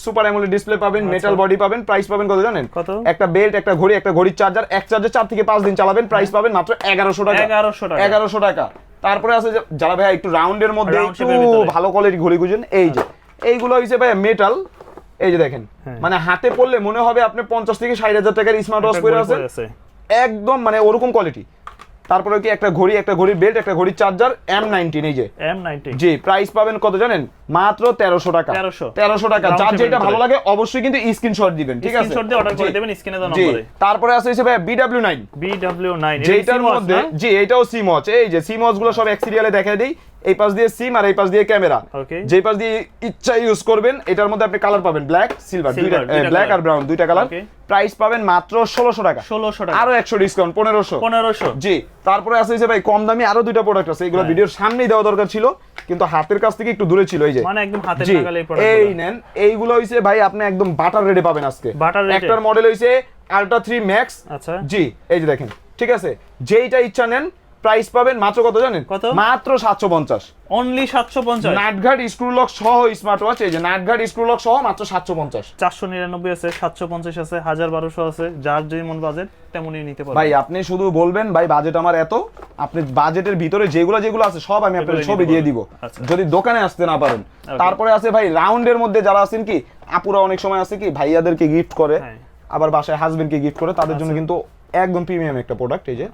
[SPEAKER 1] super AMOLED display পাবেন, মেটাল বডি পাবেন, প্রাইস পাবেন কত জানেন? একটা বেল্ট, একটা ঘড়ি, একটা ঘড়ির চার্জার, এক চার্জে 4 থেকে 5 দিন চালাবেন, প্রাইস পাবেন মাত্র 1100 টাকা। 1100 টাকা। তারপরে আছে যারা ভাই একটু রাউন্ডের মধ্যে একটু ভালো কোয়ালিটির ঘড়ি খুঁজেন, এই যে এইগুলো হইছে ভাই মেটাল, এই যে দেখেন, মানে হাতে পড়লে মনে হবে আপনি 50 থেকে 60,000 টাকার স্মার্ট ওয়াচ পরে আছেন, একদম মানে ওরকম কোয়ালিটি। তারপরে কি একটা ঘড়ি, একটা ঘড়ির বেল্ট, একটা ঘড়ির চার্জার, M19, এই যে M19, জি প্রাইস পাবেন কত জানেন? মাত্র 1300 টাকা। 1300 টাকা। যার যেটা ভালো লাগে অবশ্যই কিন্তু স্ক্রিনশট দিবেন, ঠিক আছে,
[SPEAKER 2] স্ক্রিনশট দিয়ে অর্ডার করে দিবেন স্ক্রিনে দেওয়া নম্বরে।
[SPEAKER 1] তারপরে আছে হচ্ছে ভাই BW9, যেটার মধ্যে জি এটাও সিম ওয়াচ, এই যে সিম ওয়াচ গুলো সব এক সিরিয়ালে দেখায় দেই, এই পাশ দিয়ে সিম আর এই পাশ দিয়ে ক্যামেরা, যে পাশ দিয়ে ইচ্ছা ইউজ করবেন। এটার মধ্যে আপনি কালার পাবেন ব্ল্যাক, সিলভার, দুইটা ব্ল্যাক আর ব্রাউন, দুইটা কালার। প্রাইস পাবেন মাত্র 1600 টাকা। আরো 100 ডিসকাউন্ট, 1500। জি তারপরে আছে যে ভাই কম দামি আরো দুইটা প্রোডাক্ট আছে, এগুলো ভিডিওর সামনেই দেওয়া দরকার ছিল, কিন্তু হাতের কাছ থেকে একটু দূরে ছিল, এই যে
[SPEAKER 2] মানে একদম হাতের নাগালে এই প্রোডাক্ট।
[SPEAKER 1] এই নেন, এইগুলো হইছে ভাই আপনি একদম বাটার রেটে পাবেন আজকে। একটার মডেল হইছে Ultra 3 Max, আচ্ছা জি এই যে দেখেন, ঠিক আছে, যেইটা ইচ্ছা নেন প্রাইস পাবেন মাত্র কত জানেন?
[SPEAKER 2] কত?
[SPEAKER 1] মাত্র 750।
[SPEAKER 2] অনলি 750।
[SPEAKER 1] নাটঘাট স্ক্রু লক সহ স্মার্ট ওয়াচ, এই যে নাটঘাট স্ক্রু লক সহ মাত্র 750।
[SPEAKER 2] 499 আছে, 750 আছে, 1200 আছে, যার যেমন বাজেট তেমনই নিতে পারবেন।
[SPEAKER 1] ভাই আপনি শুধু বলবেন ভাই বাজেট আমার এত, আপনি বাজেটের ভিতরে যেগুলো আছে সব আমি আপনাকে ছবি দিয়ে দিব, যদি দোকানে আসতে না পারেন। তারপরে আছে ভাই রাউন্ডের মধ্যে যারা আছেন কি আপুরা অনেক সময় আছে কি ভাইয়াদেরকে গিফট করে, আবার বাসায় হাজবেন্ডকে গিফট করে, তাদের জন্য কিন্তু একদম প্রিমিয়াম একটা প্রোডাক্ট, এই যে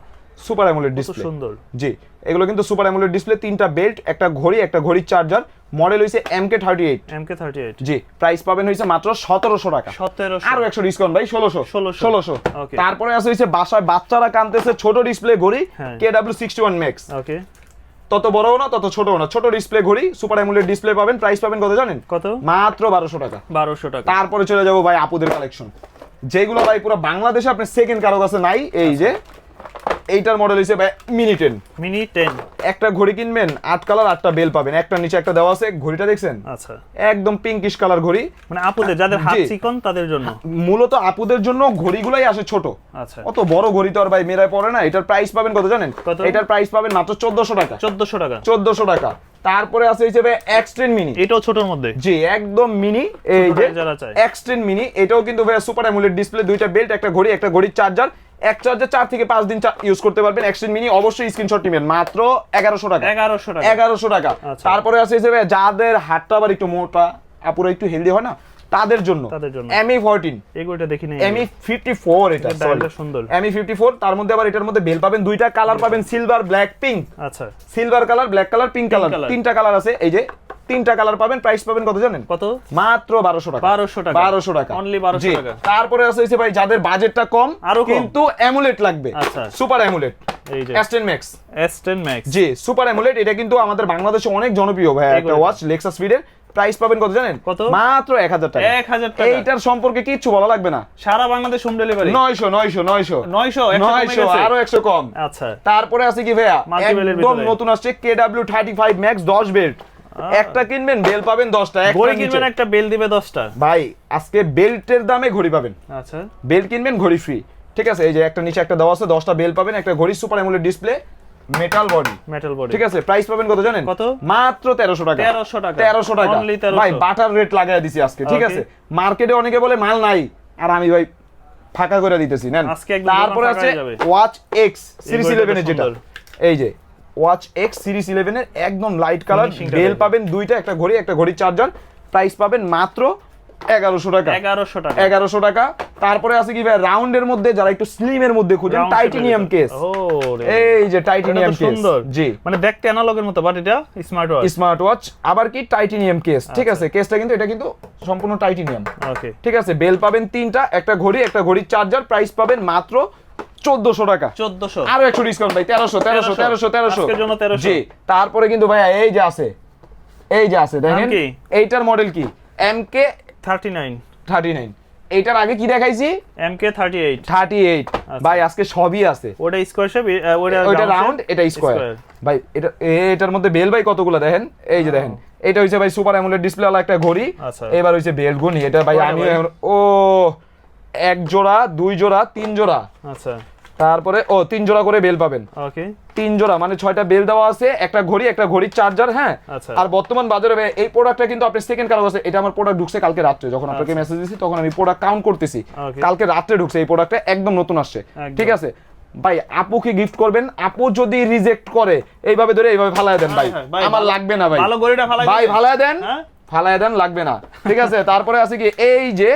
[SPEAKER 1] সুপার অ্যামোলেড ডিসপ্লে।
[SPEAKER 2] সুন্দর।
[SPEAKER 1] জি, এগুলো কিন্তু সুপার অ্যামোলেড ডিসপ্লে, 3টা বেল্ট, একটা ঘড়ি, একটা ঘড়ির চার্জার, মডেল হইছে MK38।
[SPEAKER 2] MK38
[SPEAKER 1] জি, প্রাইস পাবেন হইছে মাত্র 1700 টাকা।
[SPEAKER 2] 1700
[SPEAKER 1] আর 100 ডিসকাউন্ট ভাই 1600।
[SPEAKER 2] ওকে।
[SPEAKER 1] তারপরে আছে হইছে বাসায় বাচ্চারা কানতেছে ছোট ডিসপ্লে ঘড়ি KW61 Max।
[SPEAKER 2] ওকে।
[SPEAKER 1] তত বড়ও না তত ছোটও না, ছোট ডিসপ্লে ঘড়ি সুপার অ্যামোলেড ডিসপ্লে পাবেন, প্রাইস পাবেন কত জানেন?
[SPEAKER 2] কত?
[SPEAKER 1] মাত্র 1200 টাকা।
[SPEAKER 2] 1200 টাকা।
[SPEAKER 1] তারপরে চলে যাব ভাই আপুদের কালেকশন, যেগুলো ভাই পুরো বাংলাদেশে আপনি সেকেন্ড কারো কাছে নাই। এই যে এইটার মডেল হিসেবে ভাই মিনি 10। একটা ঘড়ি কিনবেন 8 কালার 8টা বেল পাবেন, একটা নিচে একটা দেওয়া আছে, ঘড়িটা দেখছেন?
[SPEAKER 2] আচ্ছা,
[SPEAKER 1] একদম পিঙ্কিশ কালার ঘড়ি,
[SPEAKER 2] মানে আপুদের যাদের হাত চিকন তাদের জন্য,
[SPEAKER 1] মূলত আপুদের জন্য ঘড়িগুলাই আসে ছোট।
[SPEAKER 2] আচ্ছা,
[SPEAKER 1] অত বড় ঘড়ি তো আর ভাই মেরায় পড়ে না। এটার প্রাইস পাবেন কত জানেন? এটার প্রাইস পাবেন মাত্র 1400 টাকা।
[SPEAKER 2] 1400 টাকা।
[SPEAKER 1] 1400 টাকা। তারপরে আছে হিসেবে X10 মিনি,
[SPEAKER 2] এটাও ছোটর মধ্যে।
[SPEAKER 1] জি, একদম মিনি, এই যে
[SPEAKER 2] যারা চায়
[SPEAKER 1] X10 মিনি, এটাও কিন্তু ভাই সুপার অ্যামোলেড ডিসপ্লে, 2টা বেল্ট, একটা ঘড়ি, একটা ঘড়ির চার্জার, এক চার্জে 4 থেকে 5 দিন ইউজ করতে পারবেন। X10 মিনি অবশ্যই স্ক্রিনশট নেবেন, মাত্র 1100 টাকা। 1100 টাকা। তারপরে আছে হিসেবে যাদের হাতটা আবার একটু মোটা, আপুরা একটু হেলদি হয় না, তাদের জন্য ME14,
[SPEAKER 2] এগুলোটা দেখি না,
[SPEAKER 1] ME54, এটা
[SPEAKER 2] সুন্দর
[SPEAKER 1] ME54। তার মধ্যে আবার এটার মধ্যে বেল পাবেন, 2টা কালার পাবেন, সিলভার, ব্ল্যাক, পিঙ্ক।
[SPEAKER 2] আচ্ছা,
[SPEAKER 1] silver colour, black colour, pink colour, 3টা কালার আছে, এই যে 3টা কালার পাবেন। প্রাইস পাবেন কত জানেন?
[SPEAKER 2] কত?
[SPEAKER 1] মাত্র 1200 টাকা।
[SPEAKER 2] 1200
[SPEAKER 1] টাকা,
[SPEAKER 2] অনলি 1200 টাকা।
[SPEAKER 1] তারপরে আছে ভাই যাদের বাজেটটা কম কিন্তু অ্যামুলেট লাগবে,
[SPEAKER 2] আচ্ছা,
[SPEAKER 1] সুপার অ্যামুলেট,
[SPEAKER 2] এই যে
[SPEAKER 1] S10 Max।
[SPEAKER 2] S10 Max,
[SPEAKER 1] জি, সুপার অ্যামুলেট, এটা কিন্তু আমাদের বাংলাদেশে অনেক জনপ্রিয় ভাই একটা ওয়াচ, লেক্সাস ফিডের। প্রাইস পাবেন কত জানেন?
[SPEAKER 2] কত?
[SPEAKER 1] মাত্র 1000 টাকা।
[SPEAKER 2] 1000 টাকা।
[SPEAKER 1] এইটার সম্পর্কে কিচ্ছু বলা লাগবে না,
[SPEAKER 2] সারা বাংলাদেশ হোম ডেলিভারি।
[SPEAKER 1] 900 আরো 100 কম।
[SPEAKER 2] আচ্ছা,
[SPEAKER 1] তারপরে আছে কি ভাইয়া, একদম নতুন আসছে KW35 Max 10 বেল্ট। একটা কিনবেন বেল পাবেন 10টা,
[SPEAKER 2] ঘড়ি কিনবেন একটা বেল দিবে 10টা।
[SPEAKER 1] ভাই আজকে বেল্টের দামে ঘড়ি পাবেন।
[SPEAKER 2] আচ্ছা,
[SPEAKER 1] বেল কিনবেন ঘড়ি ফ্রি, ঠিক আছে? এই যে একটা নিচে একটা দেওয়া আছে, 10টা বেল পাবেন, একটা ঘড়ি, super AMOLED display, metal body, ঠিক আছে? প্রাইস পাবেন কত জানেন?
[SPEAKER 2] কত?
[SPEAKER 1] মাত্র 1300 টাকা। 1300 টাকা ভাই, বাটার রেট লাগায় দিছি আজকে, ঠিক আছে? মার্কেটে অনেকে বলে মাল নাই, আর আমি ভাই ফাঁকা করে দিতেছি, নেন। তারপরে আছে ওয়াচ X সিরিজ 11 এর, যেটা এই যে ওয়াচ X সিরিজ 11 এর একদম লাইট কালার, বেল পাবেন 2টা, একটা ঘড়ি, একটা ঘড়ির চার্জার। প্রাইস পাবেন মাত্র 1100 টাকা। 1100 টাকা। তারপরে আছে কি ভাই রাউন্ডের মধ্যে যারা একটু স্লিমের মধ্যে খুঁজেন, টাইটানিয়াম কেস। এই যে টাইটানিয়াম কেস, জি,
[SPEAKER 2] মানে দেখতে অ্যানালগের মতো, বাট এটা
[SPEAKER 1] স্মার্ট ওয়াচ, আবার কি টাইটানিয়াম কেস, ঠিক আছে? কেসটা কিন্তু এটা কিন্তু সম্পূর্ণ টাইটানিয়াম,
[SPEAKER 2] ওকে,
[SPEAKER 1] ঠিক আছে? বেল পাবেন 3টা, একটা ঘড়ি, একটা ঘড়ির চার্জার। প্রাইস পাবেন মাত্র 1400 টাকা।
[SPEAKER 2] 1400
[SPEAKER 1] আরো 100 ডিসকাউন্ট ভাই, 1300।
[SPEAKER 2] আজকের জন্য 1300।
[SPEAKER 1] জি, তারপরে কিন্তু ভাই এই যে আছে দেখেন, এইটার মডেল কি? MK39। এইটার আগে কি দেখাইছি? MK38। ভাই আজকে সবই আছে,
[SPEAKER 2] ওটা স্কয়ার শেপ,
[SPEAKER 1] ওটা রাউন্ড, এটা স্কয়ার। ভাই এটার মধ্যে বেল ভাই কতগুলো দেখেন, এই যে দেখেন, এটা হইছে ভাই সুপার অ্যামোলেড ডিসপ্লে ওয়ালা একটা ঘড়ি। এবার হইছে বেল গুনি, এটা ভাই আমি ও 1 জোড়া, 2 জোড়া, 3 জোড়া, আচ্ছা, তারপরে 3 জোড়া করে বেল পাবেন, ওকে, 3 জোড়া মানে 6টা বেল দেওয়া আছে, একটা ঘড়ি, একটা ঘড়ির চার্জার, হ্যাঁ। আর বর্তমান বাজারে এই প্রোডাক্টটা কিন্তু আপনি সেকেন্ড কারো আছে, এটা আমার প্রোডাক্ট ঢুকছে কালকে রাতে, যখন আপনাকে মেসেজ দিছি তখন আমি প্রোডাক্ট কাউন্ট করতেছি, কালকে রাতে ঢুকছে এই প্রোডাক্টটা, একদম নতুন আসছে, ঠিক আছে? ভাই আপুকে গিফট করবেন, আপু যদি রিজেক্ট করে এইভাবে ধরে এইভাবে ফালায় দেন, ভাই আমার লাগবে না, ভাই ভালো ঘড়িটা ভাই ফালায় দেন, লাগবে না, ঠিক আছে? তারপরে আছে কি এই যে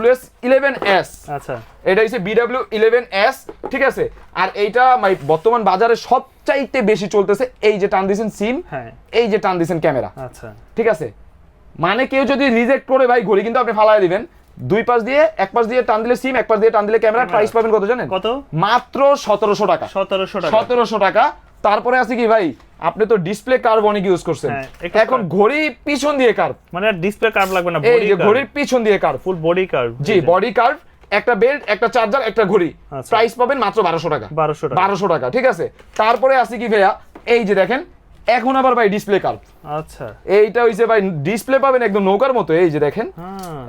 [SPEAKER 1] WS11S, আচ্ছা, এটা হচ্ছে BW11S, ঠিক আছে? আর এইটা বর্তমান বাজারে সবচাইতে বেশি চলতেছে, এই যে টান দিয়েছেন সিম, এই যে টান দিয়েছেন ক্যামেরা, আচ্ছা, ঠিক আছে? মানে কেউ যদি রিজেক্ট করে ভাই ঘড়ি কিন্তু আপনি ফালায় দিবেন, 2 পাশ দিয়ে, 1 পাশ দিয়ে টান দিলে সিম, 1 পাশ দিয়ে টান দিলে ক্যামেরা। প্রাইস পাবেন কত জানেন? কত? মাত্র 1700 টাকা। 1700 টাকা। তারপরে আছে কি ভাই, আপনি তো ডিসপ্লে কার্ভ অনেক ইউজ করছেন, এখন ঘড়ি পিছন দিয়ে কার্ভ, মানে ডিসপ্লে কার্ভ লাগবে না, এই যে ঘড়ির পিছন দিয়ে কার্ভ, ফুল বডি কার্ভ, জি, বডি কার্ভ, একটা বেল্ট, একটা চার্জার, একটা ঘড়ি। প্রাইস পাবেন মাত্র 1200 টাকা। 1200 টাকা, ঠিক আছে? তারপরে আছে কি ভাইয়া, এই যে দেখেন এখন আবার ভাই ডিসপ্লে কার্ভ।
[SPEAKER 2] আচ্ছা,
[SPEAKER 1] এইটা হইছে ভাই ডিসপ্লে পাবেন একদম নৌকার মতো, এই যে দেখেন।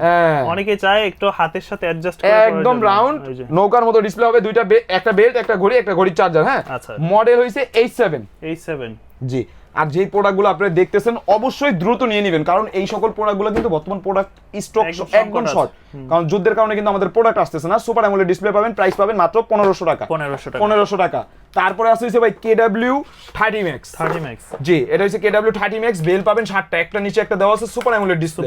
[SPEAKER 2] হ্যাঁ, অনেকে চায় একটু হাতের সাথে অ্যাডজাস্ট করে
[SPEAKER 1] একদম রাউন্ড নৌকার মতো ডিসপ্লে হবে, দুইটা একটা বেল্ট, একটা ঘড়ি, একটা ঘড়ির চার্জার। হ্যাঁ, মডেল হইছে H7। জি, আর যেই প্রোডাক্টগুলো আপনারা দেখতেছেন অবশ্যই দ্রুত নিয়ে নেবেন, কারণ এই সকল প্রোডাক্টগুলো কিন্তু বর্তমান প্রোডাক্ট স্টক একদম শর্ট, কারণ যুদ্ধের কারণে কিন্তু আমাদের প্রোডাক্ট আসতেছে না। সুপার অ্যামোলেড ডিসপ্লে পাবেন, প্রাইস পাবেন মাত্র 1500 টাকা। 1500 টাকা। তারপরে আছে ভাই KW30 Max। জি, এটা হচ্ছে KW30 Max, বেল পাবেন 60টা, একটা নিচে একটা দেওয়া আছে, সুপার অ্যামোলেড ডিসপ্লে।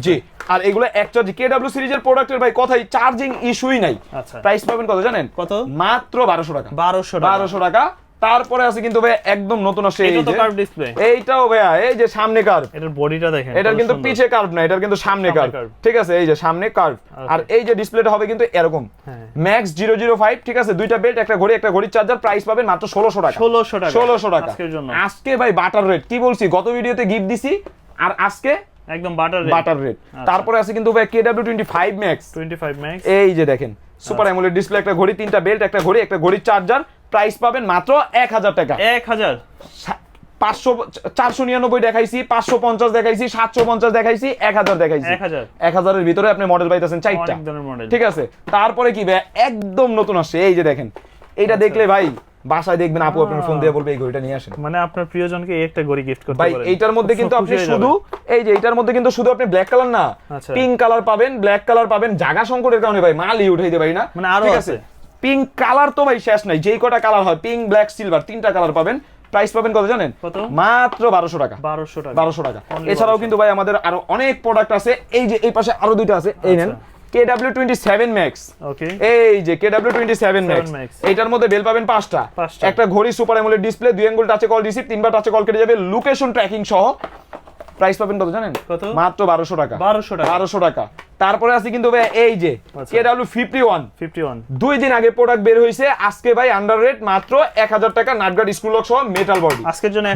[SPEAKER 1] জি, আর এগুলো এক চার্জ KW সিরিজের প্রোডাক্টের ভাই কথাই চার্জিং ইস্যুই নাই। প্রাইস পাবেন কত জানেন?
[SPEAKER 2] কত?
[SPEAKER 1] মাত্র 1200 টাকা।
[SPEAKER 2] 1200
[SPEAKER 1] টাকা। তারপরে আছে কিন্তু ভাই একদম নতুন আসে, এই যে
[SPEAKER 2] কার্ভ ডিসপ্লে।
[SPEAKER 1] এইটাও ভাই এই যে সামনে কার্ভ,
[SPEAKER 2] এটার বডিটা দেখেন,
[SPEAKER 1] এটার কিন্তু পিছে কার্ভ না, এটার কিন্তু সামনে কার্ভ। ঠিক আছে, এই যে সামনে কার্ভ, আর এই যে ডিসপ্লেটা হবে কিন্তু এরকম ম্যাক্স 005। ঠিক আছে, দুইটা বেল্ট, একটা ঘড়ি, একটা ঘড়ির চার্জার। প্রাইস পাবেন মাত্র 1600 টাকা। 1600 টাকা আজকে ভাই বাটার রেট। কি বলছি, গত ভিডিওতে গিফট দিছি, আর আজকে
[SPEAKER 2] একদম বাটার রেট।
[SPEAKER 1] তারপরে আছে কিন্তু ভাই KW25 Max। এই যে দেখেন সুপার অ্যামোলেড ডিসপ্লে, একটা ঘড়ি, তিনটা বেল্ট, একটা ঘড়ি, একটা ঘড়ির চার্জার। প্রাইস পাবেন মাত্র 1000 টাকা।
[SPEAKER 2] 1000।
[SPEAKER 1] 499 দেখাইছি, 550 দেখাইছি, 750 দেখাইছি, 1000 দেখাইছি। 1000 এর ভিতরে আপনি মডেল পাইতেছেন 4টা। ঠিক আছে, তারপরে কি ভাই একদম নতুন আসছে, এই যে দেখেন। এইটা দেখলে ভাই বাসায় দেখবেন আপু আপনার ফোন দিয়ে বলবে এই ঘড়িটা নিয়ে আসেন,
[SPEAKER 2] মানে আপনার প্রিয়জনকে একটা ঘড়ি গিফট করতে পারেন।
[SPEAKER 1] ভাই এইটার মধ্যে কিন্তু আপনি শুধু এই যে এইটার মধ্যে কিন্তু শুধু আপনি ব্ল্যাক কালার না, পিঙ্ক কালার পাবেন, ব্ল্যাক কালার পাবেন। জায়গা সংকটের কারণে ভাই মালই উঠাইতে পারি না,
[SPEAKER 2] মানে আরো আছে।
[SPEAKER 1] পিঙ্ক কালার তো ভাই শেষ নাই, যেই কটা কালার হয় পিঙ্ক, ব্ল্যাক, সিলভার, তিনটা কালার পাবেন। প্রাইস পাবেন কত জানেন? মাত্র 1200 টাকা। 1200 টাকা। এছাড়াও কিন্তু ভাই আমাদের আরো অনেক প্রোডাক্ট আছে, এই যে এই পাশে আরো দুইটা আছে, এই নেন KW27 Max।
[SPEAKER 2] ওকে,
[SPEAKER 1] এই যে KW27 Max, এইটার মধ্যে বেল পাবেন 5টা, একটা ঘড়ি, সুপার অ্যামোলেড ডিসপ্লে, 2 অ্যাঙ্গেল টাচে কল রিসিভ, 3বার টাচে কল কেটে যাবে, লোকেশন ট্র্যাকিং সহ। প্রাইস পাবেন কত জানেন? মাত্র 1200 টাকা। 1200 টাকা। তারপরে আছে কিন্তু ভাই এই যে KW51। 2 দিন আগে প্রোডাক্ট বের হইছে, আজকে ভাই আন্ডার রেট মাত্র 1000 টাকা, নাটগার্ড স্ক্রু লক সহ মেটাল বডি।
[SPEAKER 2] আজকের জন্য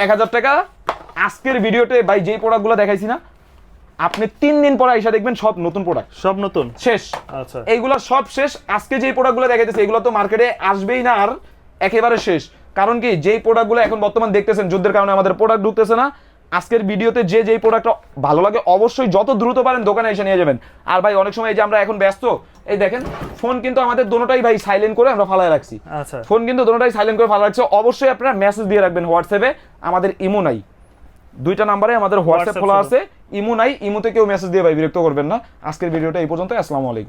[SPEAKER 1] 1000 টাকা। আজকের ভিডিওতে ভাই যেই প্রোডাক্টগুলো দেখাইছি না, আপনি 3 দিন পরে আইসা দেখবেন সব নতুন প্রোডাক্ট, সব নতুন শেষ। আচ্ছা, এইগুলা সব শেষ। আজকে যেই প্রোডাক্টগুলো দেখাইতেছে এগুলো তো মার্কেটে আসবেই না, আর একেবারে শেষ। কারণ কি, যেই প্রোডাক্টগুলো এখন বর্তমান দেখতেছেন যুদ্ধের কারণে আমাদের প্রোডাক্ট ঢুকতেছে না, আজকের ভিডিওতে যেই প্রোডাক্টটা ভালো লাগে অবশ্যই যত দ্রুত পারেন দোকানে এসে নিয়ে যাবেন। আর ভাই অনেক সময় এই যে আমরা এখন ব্যস্ত, এই দেখেন ফোন কিন্তু আমাদের দোনোটাই ভাই সাইলেন্ট করে আমরা ফালায় রাখছি। আচ্ছা, ফোন কিন্তু দোনোটাই সাইলেন্ট করে ফালা রাখছি। অবশ্যই আপনারা মেসেজ দিয়ে রাখবেন হোয়াটসঅ্যাপে, আমাদের ইমো নাই, 2টা নাম্বারে আমাদের হোয়াটসঅ্যাপ খোলা আছে, ইমো নাই। ইমোতে কেউ মেসেজ দিয়ে ভাই বিরক্ত করবেন না। আজকের ভিডিওটা এই পর্যন্ত। আসসালামু আলাইকুম।